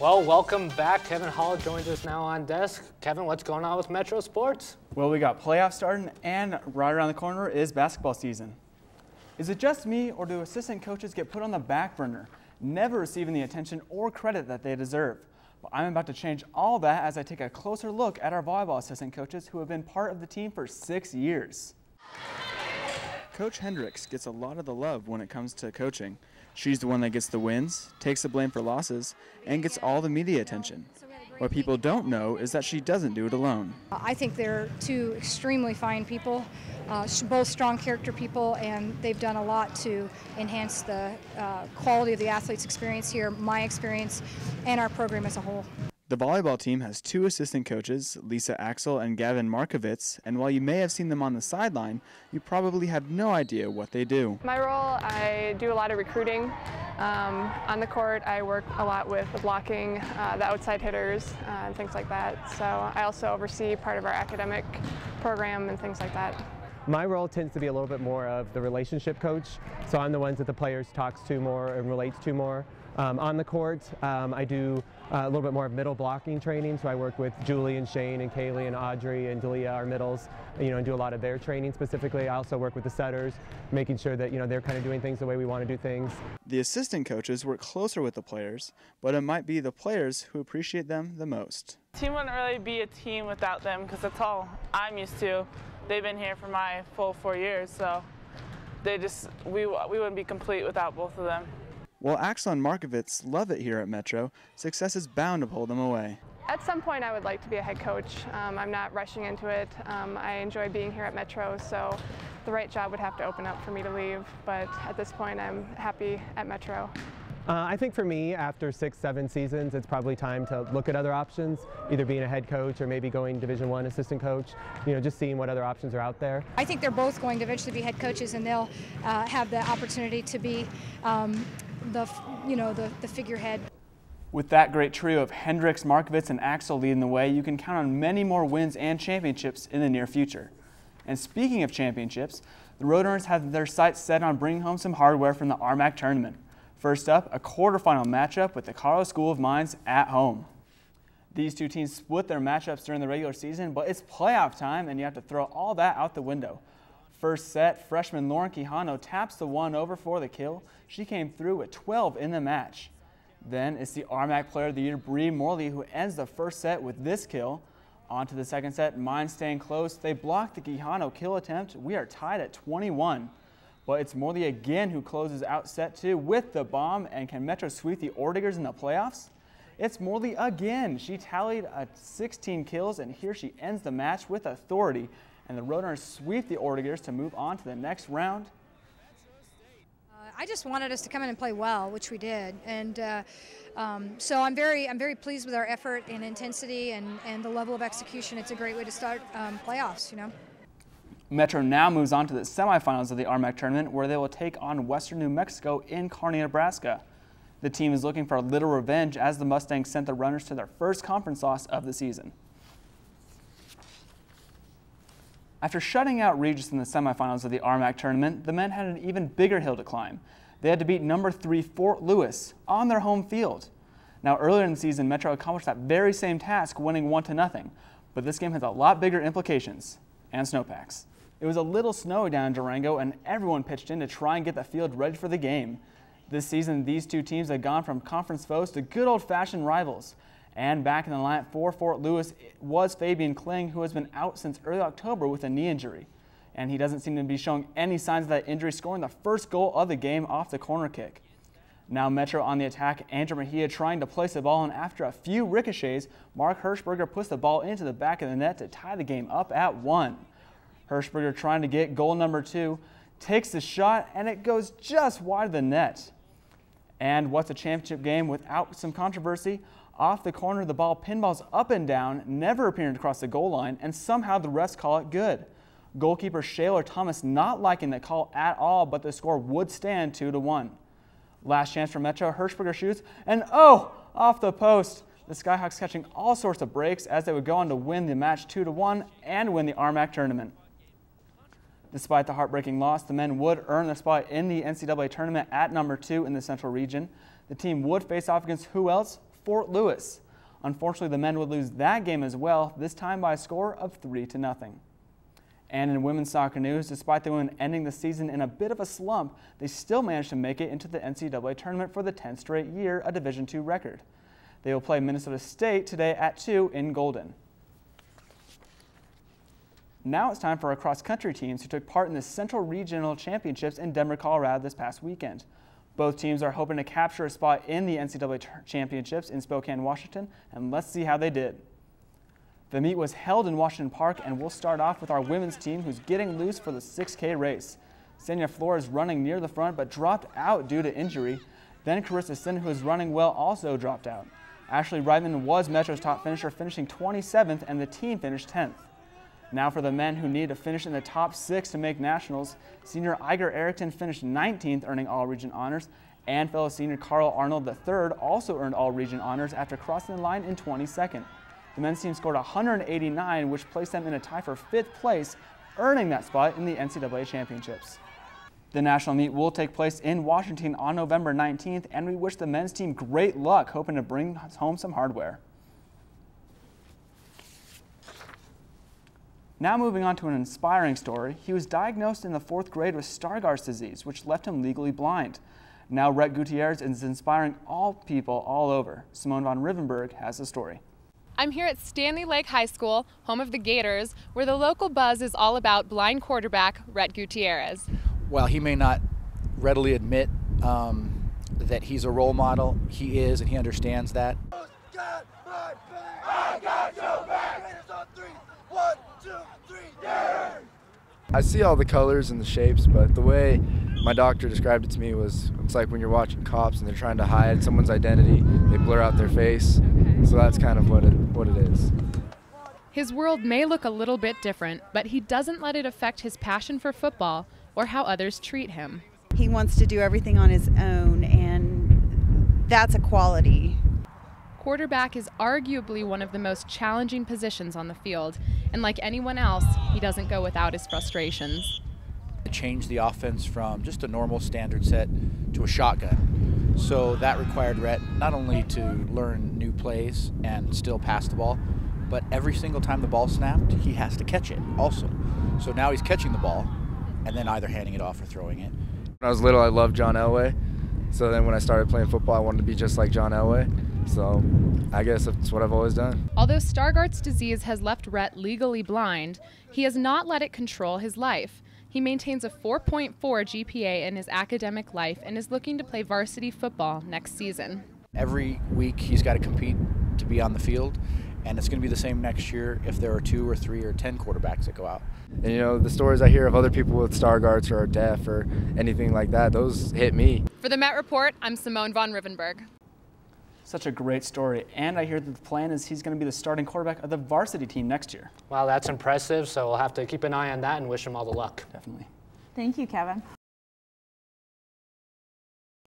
Well, welcome back. Kevin Hall joins us now on desk. Kevin, what's going on with Metro Sports? Well, we got playoffs starting, and right around the corner is basketball season. Is it just me, or do assistant coaches get put on the back burner, never receiving the attention or credit that they deserve? Well, I'm about to change all that as I take a closer look at our volleyball assistant coaches who have been part of the team for 6 years. Coach Hendricks gets a lot of the love when it comes to coaching. She's the one that gets the wins, takes the blame for losses, and gets all the media attention. What people don't know is that she doesn't do it alone. I think they're two extremely fine people, both strong character people, and they've done a lot to enhance the quality of the athletes' experience here, my experience, and our program as a whole. The volleyball team has 2 assistant coaches, Lisa Axel and Gavin Markovits, and while you may have seen them on the sideline, you probably have no idea what they do. My role, I do a lot of recruiting. On the court, I work a lot with blocking, the outside hitters, and things like that. So I also oversee part of our academic program and things like that. My role tends to be a little bit more of the relationship coach, so I'm the ones that the players talks to more and relates to more. On the court, I do a little bit more of middle blocking training, so I work with Julie and Shane and Kaylee and Audrey and Delia, our middles, and do a lot of their training specifically. I also work with the setters, making sure that they're kind of doing things the way we want to do things. The assistant coaches work closer with the players, but it might be the players who appreciate them the most. The team wouldn't really be a team without them because that's all I'm used to. They've been here for my full 4 years, so we wouldn't be complete without both of them. While Axel and Markovits love it here at Metro, success is bound to pull them away. At some point, I would like to be a head coach. I'm not rushing into it. I enjoy being here at Metro, so the right job would have to open up for me to leave. But at this point, I'm happy at Metro. I think for me, after 6, 7 seasons, it's probably time to look at other options, either being a head coach or maybe going Division I assistant coach, just seeing what other options are out there. I think they're both going to eventually be head coaches, and they'll have the opportunity to be the figurehead. With that great trio of Hendricks, Markovits, and Axel leading the way, you can count on many more wins and championships in the near future. And speaking of championships, the Roadrunners have their sights set on bringing home some hardware from the RMAC tournament. First up, a quarterfinal matchup with the Colorado School of Mines at home. These two teams split their matchups during the regular season, but it's playoff time and you have to throw all that out the window. First set, freshman Lauren Quijano taps the one over for the kill. She came through with 12 in the match. Then it's the RMAC Player of the Year, Bree Morley, who ends the first set with this kill. On to the second set, Mines staying close. They block the Quijano kill attempt. We are tied at 21. But it's Morley again who closes out set 2 with the bomb. And can Metro sweep the Ordigers in the playoffs? It's Morley again. She tallied 16 kills, and here she ends the match with authority. And the Roadrunners sweep the Ordigers to move on to the next round. I just wanted us to come in and play well, which we did, and so I'm very pleased with our effort and intensity and the level of execution. It's a great way to start playoffs, Metro now moves on to the semifinals of the RMAC tournament, where they will take on Western New Mexico in Kearney, Nebraska. The team is looking for a little revenge as the Mustangs sent the Runners to their first conference loss of the season. After shutting out Regis in the semifinals of the RMAC tournament, the men had an even bigger hill to climb. They had to beat number 3 Fort Lewis on their home field. Now, earlier in the season, Metro accomplished that very same task, winning 1-0, but this game has a lot bigger implications and snowpacks. It was a little snowy down in Durango, and everyone pitched in to try and get the field ready for the game. This season, these two teams have gone from conference foes to good old-fashioned rivals. And back in the lineup for Fort Lewis was Fabian Kling, who has been out since early October with a knee injury. And he doesn't seem to be showing any signs of that injury, scoring the first goal of the game off the corner kick. Now Metro on the attack, Andrew Mejia trying to place the ball, and after a few ricochets, Mark Hirschberger puts the ball into the back of the net to tie the game up at 1. Hirschberger trying to get goal number 2, takes the shot, and it goes just wide of the net. And what's a championship game without some controversy? Off the corner, the ball pinballs up and down, never appearing to cross the goal line, and somehow the refs call it good. Goalkeeper Shaylor Thomas not liking the call at all, but the score would stand 2-1. Last chance for Metro, Hirschberger shoots, and off the post. The Skyhawks catching all sorts of breaks as they would go on to win the match 2-1 and win the RMAC tournament. Despite the heartbreaking loss, the men would earn a spot in the NCAA tournament at number 2 in the Central region. The team would face off against who else? Fort Lewis. Unfortunately, the men would lose that game as well, this time by a score of 3-0. And in women's soccer news, despite the women ending the season in a bit of a slump, they still managed to make it into the NCAA tournament for the 10th straight year, a Division II record. They will play Minnesota State today at 2 in Golden. Now it's time for our cross-country teams who took part in the Central Regional Championships in Denver, Colorado this past weekend. Both teams are hoping to capture a spot in the NCAA Championships in Spokane, Washington, and let's see how they did. The meet was held in Washington Park, and we'll start off with our women's team who's getting loose for the 6K race. Senya Flores running near the front but dropped out due to injury. Then Carissa Sin, who is running well, also dropped out. Ashley Reitman was Metro's top finisher, finishing 27th, and the team finished 10th. Now for the men who need to finish in the top 6 to make nationals, senior Iger Erickson finished 19th, earning All-Region honors, and fellow senior Carl Arnold III also earned All-Region honors after crossing the line in 22nd. The men's team scored 189, which placed them in a tie for 5th place, earning that spot in the NCAA Championships. The national meet will take place in Washington on November 19th, and we wish the men's team great luck, hoping to bring home some hardware. Now moving on to an inspiring story, he was diagnosed in the 4th grade with Stargardt's disease, which left him legally blind. Now Rhett Gutierrez is inspiring all people all over. Simone von Rivenberg has the story. I'm here at Stanley Lake High School, home of the Gators, where the local buzz is all about blind quarterback Rhett Gutierrez. While he may not readily admit that he's a role model, he is, and he understands that. I got your back. On 3, 1, 2, 3, yeah. I see all the colors and the shapes, but the way my doctor described it to me was, it's like when you're watching cops and they're trying to hide someone's identity, they blur out their face. Okay. So that's kind of what it is. His world may look a little bit different, but he doesn't let it affect his passion for football or how others treat him. He wants to do everything on his own, and that's a quality. Quarterback is arguably one of the most challenging positions on the field, and like anyone else, he doesn't go without his frustrations. Change the offense from just a normal standard set to a shotgun. So that required Rhett not only to learn new plays and still pass the ball, but every single time the ball snapped, he has to catch it also. So now he's catching the ball and then either handing it off or throwing it. When I was little, I loved John Elway. So then when I started playing football, I wanted to be just like John Elway. So I guess that's what I've always done. Although Stargardt's disease has left Rhett legally blind, he has not let it control his life. He maintains a 4.4 GPA in his academic life and is looking to play varsity football next season. Every week he's got to compete to be on the field, and it's going to be the same next year if there are 2 or 3 or 10 quarterbacks that go out. And you know, the stories I hear of other people with Stargardt's or are deaf or anything like that, those hit me. For the Met Report, I'm Simone von Rivenberg. Such a great story, and I hear that the plan is he's going to be the starting quarterback of the varsity team next year. Wow, that's impressive, so we'll have to keep an eye on that and wish him all the luck. Definitely. Thank you, Kevin.